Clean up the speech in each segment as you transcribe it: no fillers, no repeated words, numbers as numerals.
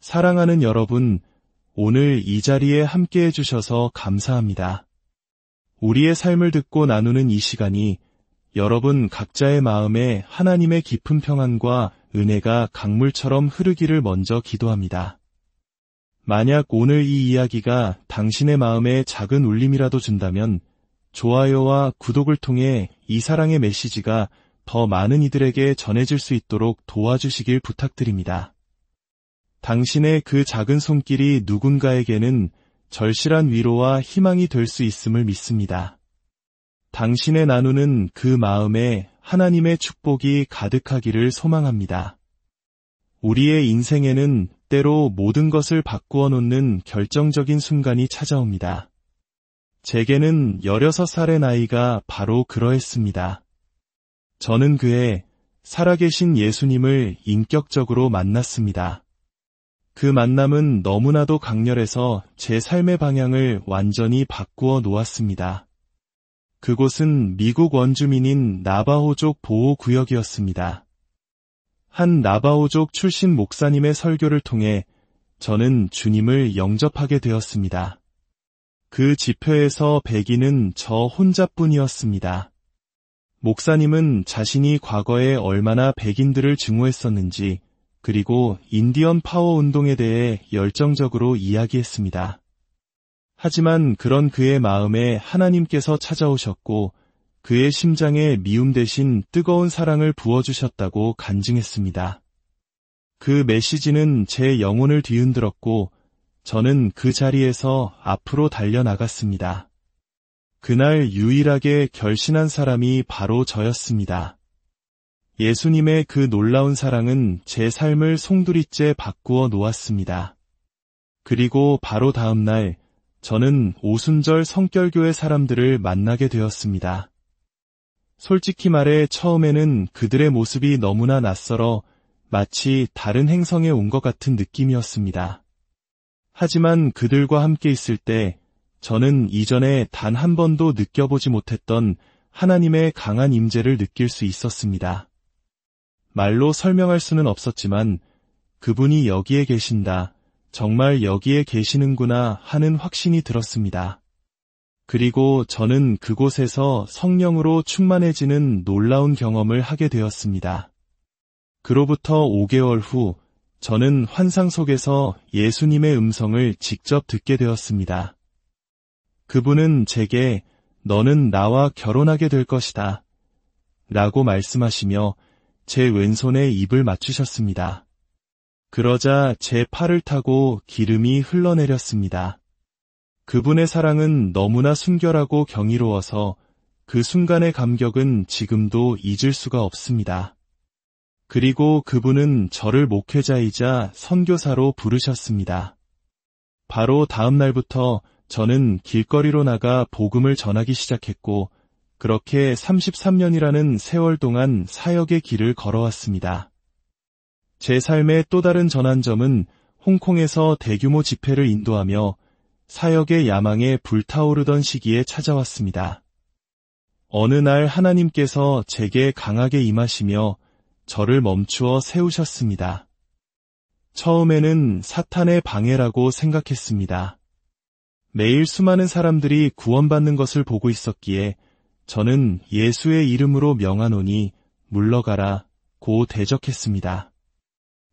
사랑하는 여러분, 오늘 이 자리에 함께 해주셔서 감사합니다. 우리의 삶을 듣고 나누는 이 시간이 여러분 각자의 마음에 하나님의 깊은 평안과 은혜가 강물처럼 흐르기를 먼저 기도합니다. 만약 오늘 이 이야기가 당신의 마음에 작은 울림이라도 준다면 좋아요와 구독을 통해 이 사랑의 메시지가 더 많은 이들에게 전해질 수 있도록 도와주시길 부탁드립니다. 당신의 그 작은 손길이 누군가에게는 절실한 위로와 희망이 될 수 있음을 믿습니다. 당신의 나누는 그 마음에 하나님의 축복이 가득하기를 소망합니다. 우리의 인생에는 때로 모든 것을 바꾸어 놓는 결정적인 순간이 찾아옵니다. 제게는 16살의 나이가 바로 그러했습니다. 저는 그해 살아계신 예수님을 인격적으로 만났습니다. 그 만남은 너무나도 강렬해서 제 삶의 방향을 완전히 바꾸어 놓았습니다. 그곳은 미국 원주민인 나바호족 보호구역이었습니다. 한 나바호족 출신 목사님의 설교를 통해 저는 주님을 영접하게 되었습니다. 그 집회에서 백인은 저 혼자뿐이었습니다. 목사님은 자신이 과거에 얼마나 백인들을 증오했었는지 그리고 인디언 파워 운동에 대해 열정적으로 이야기했습니다. 하지만 그런 그의 마음에 하나님께서 찾아오셨고 그의 심장에 미움 대신 뜨거운 사랑을 부어주셨다고 간증했습니다. 그 메시지는 제 영혼을 뒤흔들었고 저는 그 자리에서 앞으로 달려나갔습니다. 그날 유일하게 결신한 사람이 바로 저였습니다. 예수님의 그 놀라운 사랑은 제 삶을 송두리째 바꾸어 놓았습니다. 그리고 바로 다음 날 저는 오순절 성결교회 사람들을 만나게 되었습니다. 솔직히 말해 처음에는 그들의 모습이 너무나 낯설어 마치 다른 행성에 온 것 같은 느낌이었습니다. 하지만 그들과 함께 있을 때 저는 이전에 단 한 번도 느껴보지 못했던 하나님의 강한 임재를 느낄 수 있었습니다. 말로 설명할 수는 없었지만 그분이 여기에 계신다, 정말 여기에 계시는구나 하는 확신이 들었습니다. 그리고 저는 그곳에서 성령으로 충만해지는 놀라운 경험을 하게 되었습니다. 그로부터 5개월 후 저는 환상 속에서 예수님의 음성을 직접 듣게 되었습니다. 그분은 제게 너는 나와 결혼하게 될 것이다 라고 말씀하시며 제 왼손에 입을 맞추셨습니다. 그러자 제 팔을 타고 기름이 흘러내렸습니다. 그분의 사랑은 너무나 순결하고 경이로워서 그 순간의 감격은 지금도 잊을 수가 없습니다. 그리고 그분은 저를 목회자이자 선교사로 부르셨습니다. 바로 다음 날부터 저는 길거리로 나가 복음을 전하기 시작했고 그렇게 33년이라는 세월 동안 사역의 길을 걸어왔습니다. 제 삶의 또 다른 전환점은 홍콩에서 대규모 집회를 인도하며 사역의 야망에 불타오르던 시기에 찾아왔습니다. 어느 날 하나님께서 제게 강하게 임하시며 저를 멈추어 세우셨습니다. 처음에는 사탄의 방해라고 생각했습니다. 매일 수많은 사람들이 구원받는 것을 보고 있었기에 저는 예수의 이름으로 명하노니 물러가라 고 대적했습니다.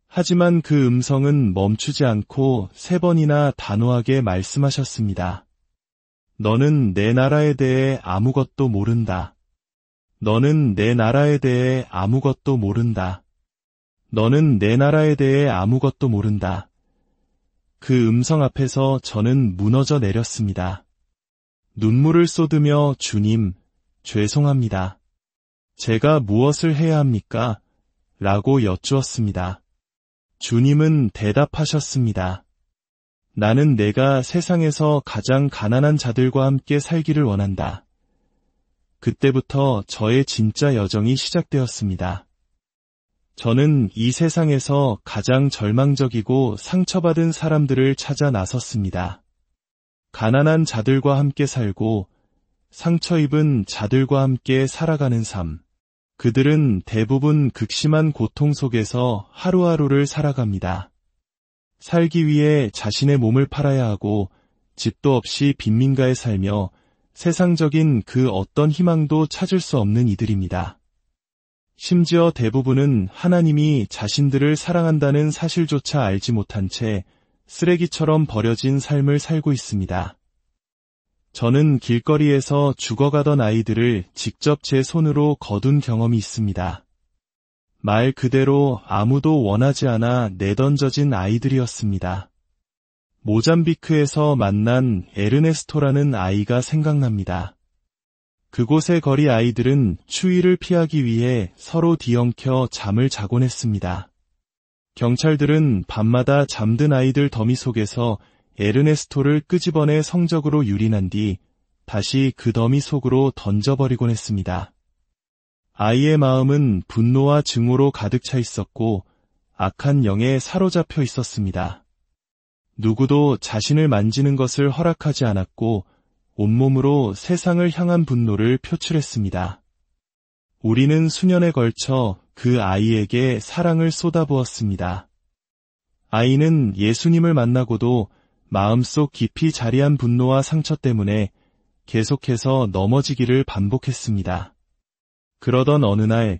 하지만 그 음성은 멈추지 않고 3번이나 단호하게 말씀하셨습니다. 너는 내 나라에 대해 아무것도 모른다. 너는 내 나라에 대해 아무것도 모른다. 너는 내 나라에 대해 아무것도 모른다. 그 음성 앞에서 저는 무너져 내렸습니다. 눈물을 쏟으며 주님, 죄송합니다. 제가 무엇을 해야 합니까? 라고 여쭈었습니다. 주님은 대답하셨습니다. 나는 내가 세상에서 가장 가난한 자들과 함께 살기를 원한다. 그때부터 저의 진짜 여정이 시작되었습니다. 저는 이 세상에서 가장 절망적이고 상처받은 사람들을 찾아 나섰습니다. 가난한 자들과 함께 살고 상처 입은 자들과 함께 살아가는 삶. 그들은 대부분 극심한 고통 속에서 하루하루를 살아갑니다. 살기 위해 자신의 몸을 팔아야 하고 집도 없이 빈민가에 살며 세상적인 그 어떤 희망도 찾을 수 없는 이들입니다. 심지어 대부분은 하나님이 자신들을 사랑한다는 사실조차 알지 못한 채 쓰레기처럼 버려진 삶을 살고 있습니다. 저는 길거리에서 죽어가던 아이들을 직접 제 손으로 거둔 경험이 있습니다. 말 그대로 아무도 원하지 않아 내던져진 아이들이었습니다. 모잠비크에서 만난 에르네스토라는 아이가 생각납니다. 그곳의 거리 아이들은 추위를 피하기 위해 서로 뒤엉켜 잠을 자곤 했습니다. 경찰들은 밤마다 잠든 아이들 더미 속에서 에르네스토를 끄집어내 성적으로 유린한 뒤 다시 그 더미 속으로 던져버리곤 했습니다. 아이의 마음은 분노와 증오로 가득 차 있었고 악한 영에 사로잡혀 있었습니다. 누구도 자신을 만지는 것을 허락하지 않았고 온몸으로 세상을 향한 분노를 표출했습니다. 우리는 수년에 걸쳐 그 아이에게 사랑을 쏟아부었습니다. 아이는 예수님을 만나고도 마음속 깊이 자리한 분노와 상처 때문에 계속해서 넘어지기를 반복했습니다. 그러던 어느 날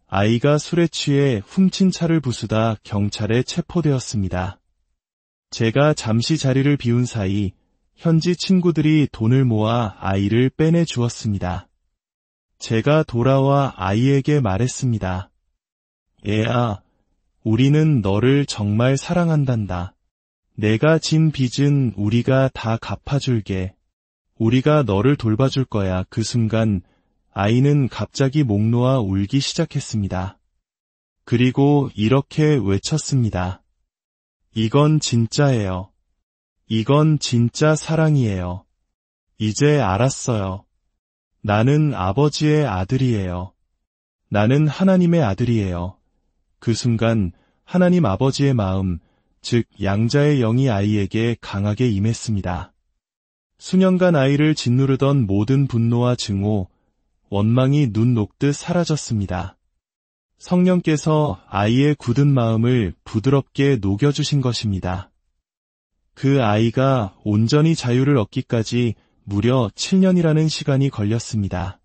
아이가 술에 취해 훔친 차를 부수다 경찰에 체포되었습니다. 제가 잠시 자리를 비운 사이 현지 친구들이 돈을 모아 아이를 빼내 주었습니다. 제가 돌아와 아이에게 말했습니다. 애아, 우리는 너를 정말 사랑한단다. 내가 진 빚은 우리가 다 갚아줄게. 우리가 너를 돌봐줄 거야. 그 순간 아이는 갑자기 목 놓아 울기 시작했습니다. 그리고 이렇게 외쳤습니다. 이건 진짜예요. 이건 진짜 사랑이에요. 이제 알았어요. 나는 아버지의 아들이에요. 나는 하나님의 아들이에요. 그 순간 하나님 아버지의 마음, 즉 양자의 영이 아이에게 강하게 임했습니다. 수년간 아이를 짓누르던 모든 분노와 증오, 원망이 눈 녹듯 사라졌습니다. 성령께서 아이의 굳은 마음을 부드럽게 녹여주신 것입니다. 그 아이가 온전히 자유를 얻기까지 무려 7년이라는 시간이 걸렸습니다.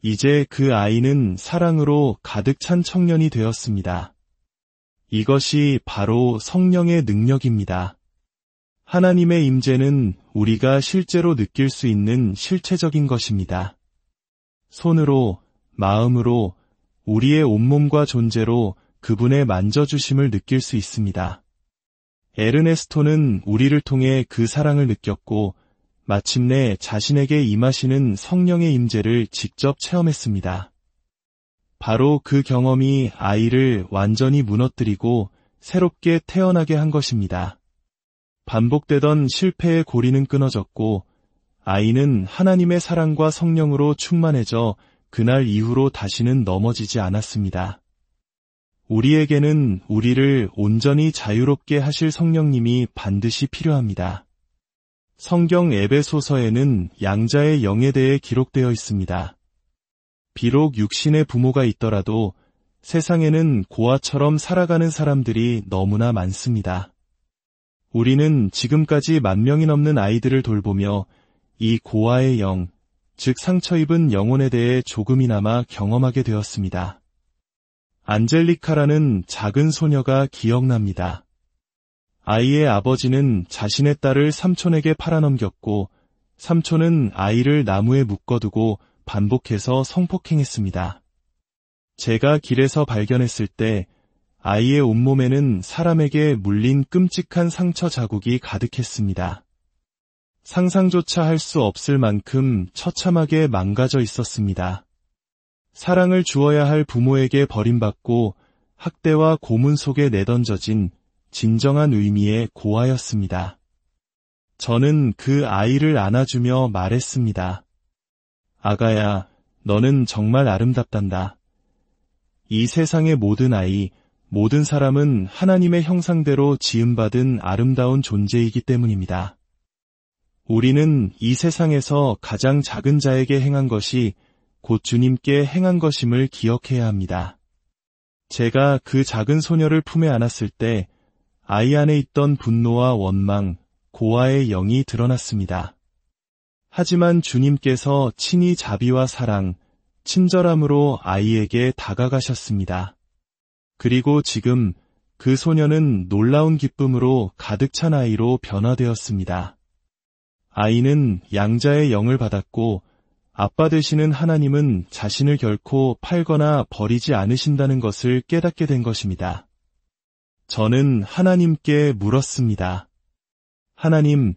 이제 그 아이는 사랑으로 가득 찬 청년이 되었습니다. 이것이 바로 성령의 능력입니다. 하나님의 임재는 우리가 실제로 느낄 수 있는 실체적인 것입니다. 손으로, 마음으로, 우리의 온몸과 존재로 그분의 만져주심을 느낄 수 있습니다. 에르네스토는 우리를 통해 그 사랑을 느꼈고 마침내 자신에게 임하시는 성령의 임재를 직접 체험했습니다. 바로 그 경험이 아이를 완전히 무너뜨리고 새롭게 태어나게 한 것입니다. 반복되던 실패의 고리는 끊어졌고 아이는 하나님의 사랑과 성령으로 충만해져 그날 이후로 다시는 넘어지지 않았습니다. 우리에게는 우리를 온전히 자유롭게 하실 성령님이 반드시 필요합니다. 성경 에베소서에는 양자의 영에 대해 기록되어 있습니다. 비록 육신의 부모가 있더라도 세상에는 고아처럼 살아가는 사람들이 너무나 많습니다. 우리는 지금까지 10,000명이 넘는 아이들을 돌보며 이 고아의 영, 즉 상처 입은 영혼에 대해 조금이나마 경험하게 되었습니다. 안젤리카라는 작은 소녀가 기억납니다. 아이의 아버지는 자신의 딸을 삼촌에게 팔아넘겼고 삼촌은 아이를 나무에 묶어두고 반복해서 성폭행했습니다. 제가 길에서 발견했을 때 아이의 온몸에는 사람에게 물린 끔찍한 상처 자국이 가득했습니다. 상상조차 할 수 없을 만큼 처참하게 망가져 있었습니다. 사랑을 주어야 할 부모에게 버림받고 학대와 고문 속에 내던져진 진정한 의미의 고아였습니다. 저는 그 아이를 안아주며 말했습니다. 아가야, 너는 정말 아름답단다. 이 세상의 모든 아이, 모든 사람은 하나님의 형상대로 지음받은 아름다운 존재이기 때문입니다. 우리는 이 세상에서 가장 작은 자에게 행한 것이 곧 주님께 행한 것임을 기억해야 합니다. 제가 그 작은 소녀를 품에 안았을 때 아이 안에 있던 분노와 원망, 고아의 영이 드러났습니다. 하지만 주님께서 친히 자비와 사랑, 친절함으로 아이에게 다가가셨습니다. 그리고 지금 그 소녀는 놀라운 기쁨으로 가득 찬 아이로 변화되었습니다. 아이는 양자의 영을 받았고 아빠 되시는 하나님은 자신을 결코 팔거나 버리지 않으신다는 것을 깨닫게 된 것입니다. 저는 하나님께 물었습니다. 하나님,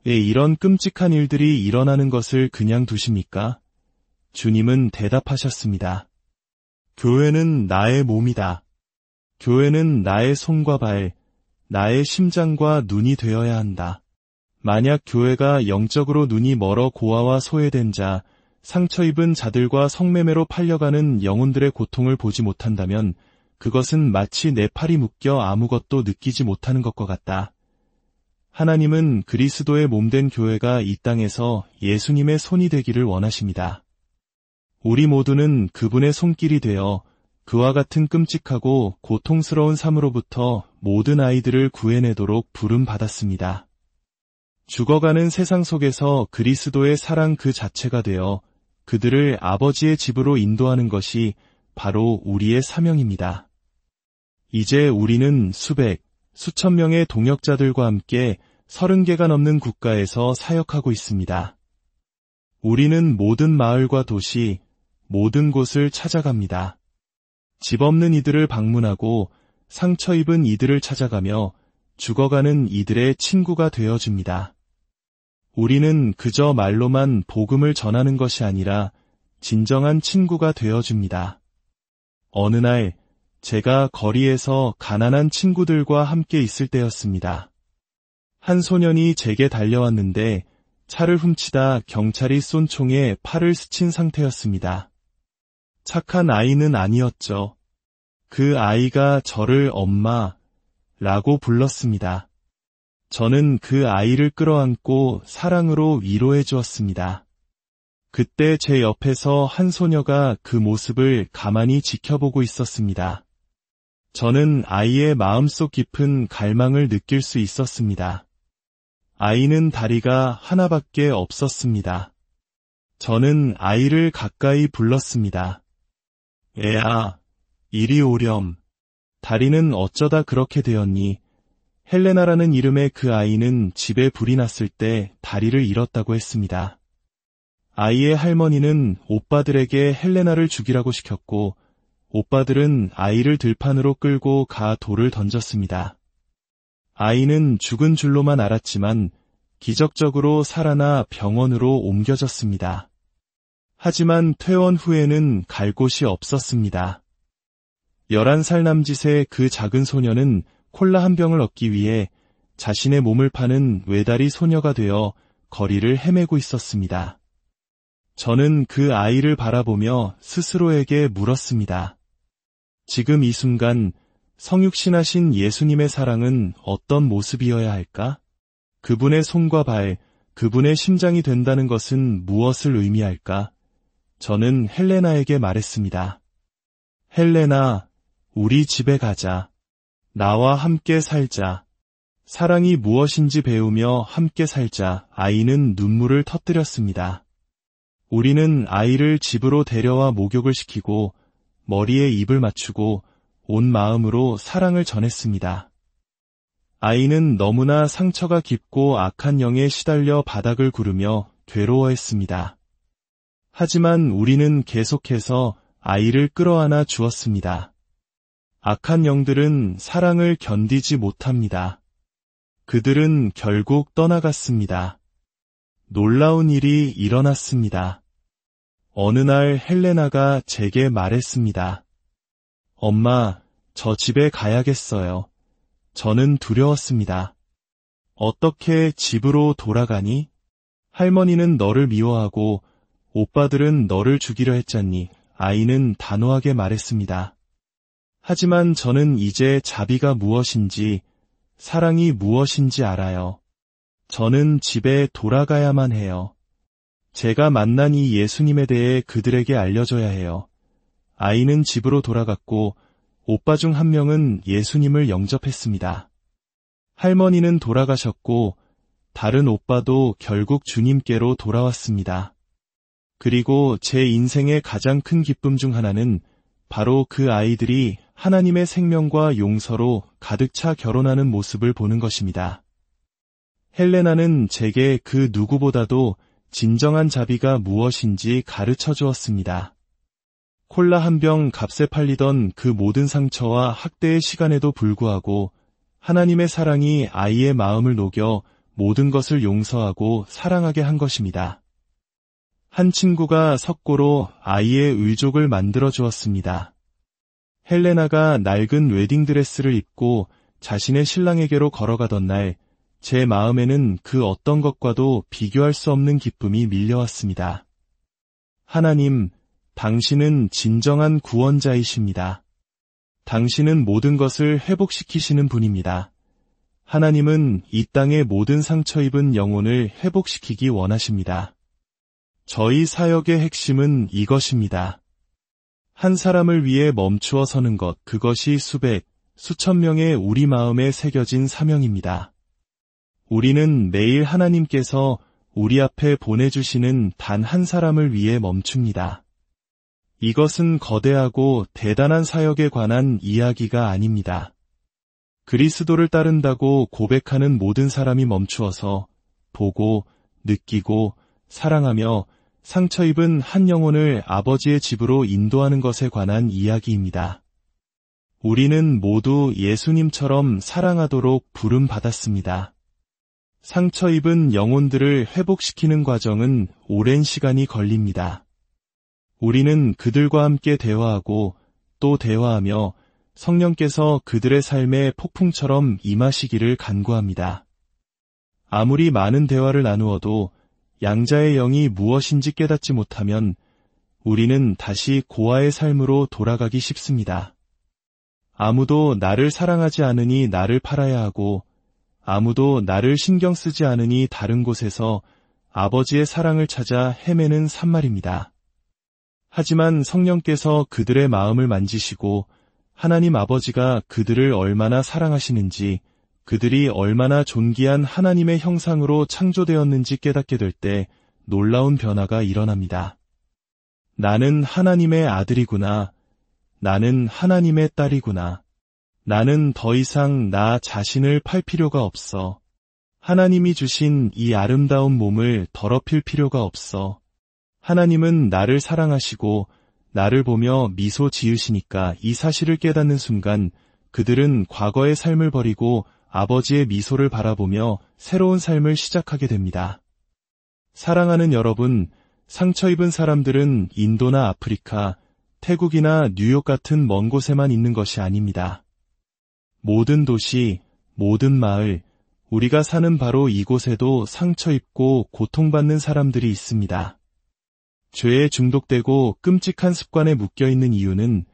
왜 이런 끔찍한 일들이 일어나는 것을 그냥 두십니까? 주님은 대답하셨습니다. 교회는 나의 몸이다. 교회는 나의 손과 발, 나의 심장과 눈이 되어야 한다. 만약 교회가 영적으로 눈이 멀어 고아와 소외된 자, 상처 입은 자들과 성매매로 팔려가는 영혼들의 고통을 보지 못한다면 그것은 마치 내 팔이 묶여 아무것도 느끼지 못하는 것과 같다. 하나님은 그리스도의 몸된 교회가 이 땅에서 예수님의 손이 되기를 원하십니다. 우리 모두는 그분의 손길이 되어 그와 같은 끔찍하고 고통스러운 삶으로부터 모든 아이들을 구해내도록 부름받았습니다. 죽어가는 세상 속에서 그리스도의 사랑 그 자체가 되어 그들을 아버지의 집으로 인도하는 것이 바로 우리의 사명입니다. 이제 우리는 수백, 수천 명의 동역자들과 함께 30개가 넘는 국가에서 사역하고 있습니다. 우리는 모든 마을과 도시, 모든 곳을 찾아갑니다. 집 없는 이들을 방문하고 상처 입은 이들을 찾아가며 죽어가는 이들의 친구가 되어줍니다. 우리는 그저 말로만 복음을 전하는 것이 아니라 진정한 친구가 되어줍니다. 어느 날 제가 거리에서 가난한 친구들과 함께 있을 때였습니다. 한 소년이 제게 달려왔는데 차를 훔치다 경찰이 쏜 총에 팔을 스친 상태였습니다. 착한 아이는 아니었죠. 그 아이가 저를 엄마라고 불렀습니다. 저는 그 아이를 끌어안고 사랑으로 위로해 주었습니다. 그때 제 옆에서 한 소녀가 그 모습을 가만히 지켜보고 있었습니다. 저는 아이의 마음속 깊은 갈망을 느낄 수 있었습니다. 아이는 다리가 하나밖에 없었습니다. 저는 아이를 가까이 불렀습니다. 애야, 이리 오렴. 다리는 어쩌다 그렇게 되었니? 헬레나라는 이름의 그 아이는 집에 불이 났을 때 다리를 잃었다고 했습니다. 아이의 할머니는 오빠들에게 헬레나를 죽이라고 시켰고 오빠들은 아이를 들판으로 끌고 가 돌을 던졌습니다. 아이는 죽은 줄로만 알았지만 기적적으로 살아나 병원으로 옮겨졌습니다. 하지만 퇴원 후에는 갈 곳이 없었습니다. 11살 남짓의 그 작은 소녀는 콜라 한 병을 얻기 위해 자신의 몸을 파는 외다리 소녀가 되어 거리를 헤매고 있었습니다. 저는 그 아이를 바라보며 스스로에게 물었습니다. 지금 이 순간 성육신하신 예수님의 사랑은 어떤 모습이어야 할까? 그분의 손과 발, 그분의 심장이 된다는 것은 무엇을 의미할까? 저는 헬레나에게 말했습니다. 헬레나, 우리 집에 가자. 나와 함께 살자. 사랑이 무엇인지 배우며 함께 살자. 아이는 눈물을 터뜨렸습니다. 우리는 아이를 집으로 데려와 목욕을 시키고 머리에 입을 맞추고 온 마음으로 사랑을 전했습니다. 아이는 너무나 상처가 깊고 악한 영에 시달려 바닥을 구르며 괴로워했습니다. 하지만 우리는 계속해서 아이를 끌어안아 주었습니다. 악한 영들은 사랑을 견디지 못합니다. 그들은 결국 떠나갔습니다. 놀라운 일이 일어났습니다. 어느 날 헬레나가 제게 말했습니다. 엄마, 저 집에 가야겠어요. 저는 두려웠습니다. 어떻게 집으로 돌아가니? 할머니는 너를 미워하고 오빠들은 너를 죽이려 했잖니. 아이는 단호하게 말했습니다. 하지만 저는 이제 자비가 무엇인지, 사랑이 무엇인지 알아요. 저는 집에 돌아가야만 해요. 제가 만난 이 예수님에 대해 그들에게 알려줘야 해요. 아이는 집으로 돌아갔고 오빠 중 한 명은 예수님을 영접했습니다. 할머니는 돌아가셨고 다른 오빠도 결국 주님께로 돌아왔습니다. 그리고 제 인생의 가장 큰 기쁨 중 하나는 바로 그 아이들이 하나님의 생명과 용서로 가득 차 결혼하는 모습을 보는 것입니다. 헬레나는 제게 그 누구보다도 진정한 자비가 무엇인지 가르쳐 주었습니다. 콜라 한 병 값에 팔리던 그 모든 상처와 학대의 시간에도 불구하고 하나님의 사랑이 아이의 마음을 녹여 모든 것을 용서하고 사랑하게 한 것입니다. 한 친구가 석고로 아이의 의족을 만들어 주었습니다. 헬레나가 낡은 웨딩드레스를 입고 자신의 신랑에게로 걸어가던 날, 제 마음에는 그 어떤 것과도 비교할 수 없는 기쁨이 밀려왔습니다. 하나님, 당신은 진정한 구원자이십니다. 당신은 모든 것을 회복시키시는 분입니다. 하나님은 이 땅의 모든 상처 입은 영혼을 회복시키기 원하십니다. 저희 사역의 핵심은 이것입니다. 한 사람을 위해 멈추어 서는 것, 그것이 수백, 수천 명의 우리 마음에 새겨진 사명입니다. 우리는 매일 하나님께서 우리 앞에 보내주시는 단 한 사람을 위해 멈춥니다. 이것은 거대하고 대단한 사역에 관한 이야기가 아닙니다. 그리스도를 따른다고 고백하는 모든 사람이 멈추어서 보고, 느끼고, 사랑하며 상처 입은 한 영혼을 아버지의 집으로 인도하는 것에 관한 이야기입니다. 우리는 모두 예수님처럼 사랑하도록 부름받았습니다. 상처 입은 영혼들을 회복시키는 과정은 오랜 시간이 걸립니다. 우리는 그들과 함께 대화하고 또 대화하며 성령께서 그들의 삶에 폭풍처럼 임하시기를 간구합니다. 아무리 많은 대화를 나누어도 양자의 영이 무엇인지 깨닫지 못하면 우리는 다시 고아의 삶으로 돌아가기 쉽습니다. 아무도 나를 사랑하지 않으니 나를 팔아야 하고 아무도 나를 신경 쓰지 않으니 다른 곳에서 아버지의 사랑을 찾아 헤매는 산말입니다. 하지만 성령께서 그들의 마음을 만지시고 하나님 아버지가 그들을 얼마나 사랑하시는지, 그들이 얼마나 존귀한 하나님의 형상으로 창조되었는지 깨닫게 될 때 놀라운 변화가 일어납니다. 나는 하나님의 아들이구나. 나는 하나님의 딸이구나. 나는 더 이상 나 자신을 팔 필요가 없어. 하나님이 주신 이 아름다운 몸을 더럽힐 필요가 없어. 하나님은 나를 사랑하시고 나를 보며 미소 지으시니까 이 사실을 깨닫는 순간 그들은 과거의 삶을 버리고 아버지의 미소를 바라보며 새로운 삶을 시작하게 됩니다. 사랑하는 여러분, 상처 입은 사람들은 인도나 아프리카, 태국이나 뉴욕 같은 먼 곳에만 있는 것이 아닙니다. 모든 도시, 모든 마을, 우리가 사는 바로 이곳에도 상처 입고 고통받는 사람들이 있습니다. 죄에 중독되고 끔찍한 습관에 묶여있는 이유는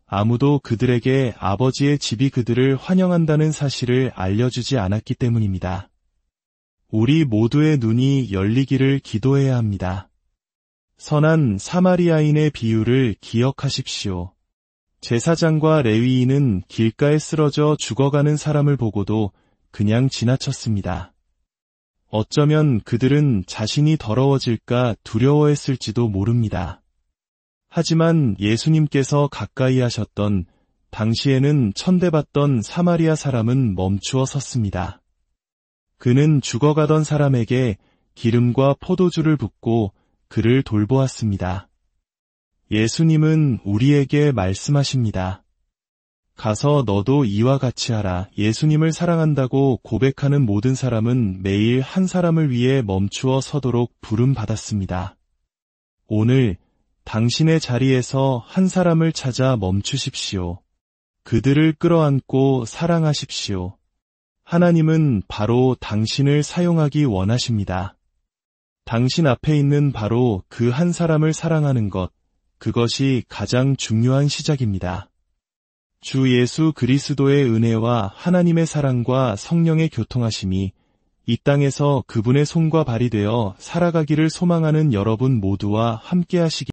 아무도 그들에게 아버지의 집이 그들을 환영한다는 사실을 알려주지 않았기 때문입니다. 우리 모두의 눈이 열리기를 기도해야 합니다. 선한 사마리아인의 비유를 기억하십시오. 제사장과 레위인은 길가에 쓰러져 죽어가는 사람을 보고도 그냥 지나쳤습니다. 어쩌면 그들은 자신이 더러워질까 두려워했을지도 모릅니다. 하지만 예수님께서 가까이 하셨던 당시에는 천대받던 사마리아 사람은 멈추어 섰습니다. 그는 죽어가던 사람에게 기름과 포도주를 붓고 그를 돌보았습니다. 예수님은 우리에게 말씀하십니다. 가서 너도 이와 같이 하라. 예수님을 사랑한다고 고백하는 모든 사람은 매일 한 사람을 위해 멈추어 서도록 부름받았습니다. 오늘 당신의 자리에서 한 사람을 찾아 멈추십시오. 그들을 끌어안고 사랑하십시오. 하나님은 바로 당신을 사용하기 원하십니다. 당신 앞에 있는 바로 그 한 사람을 사랑하는 것, 그것이 가장 중요한 시작입니다. 주 예수 그리스도의 은혜와 하나님의 사랑과 성령의 교통하심이 이 땅에서 그분의 손과 발이 되어 살아가기를 소망하는 여러분 모두와 함께 하시기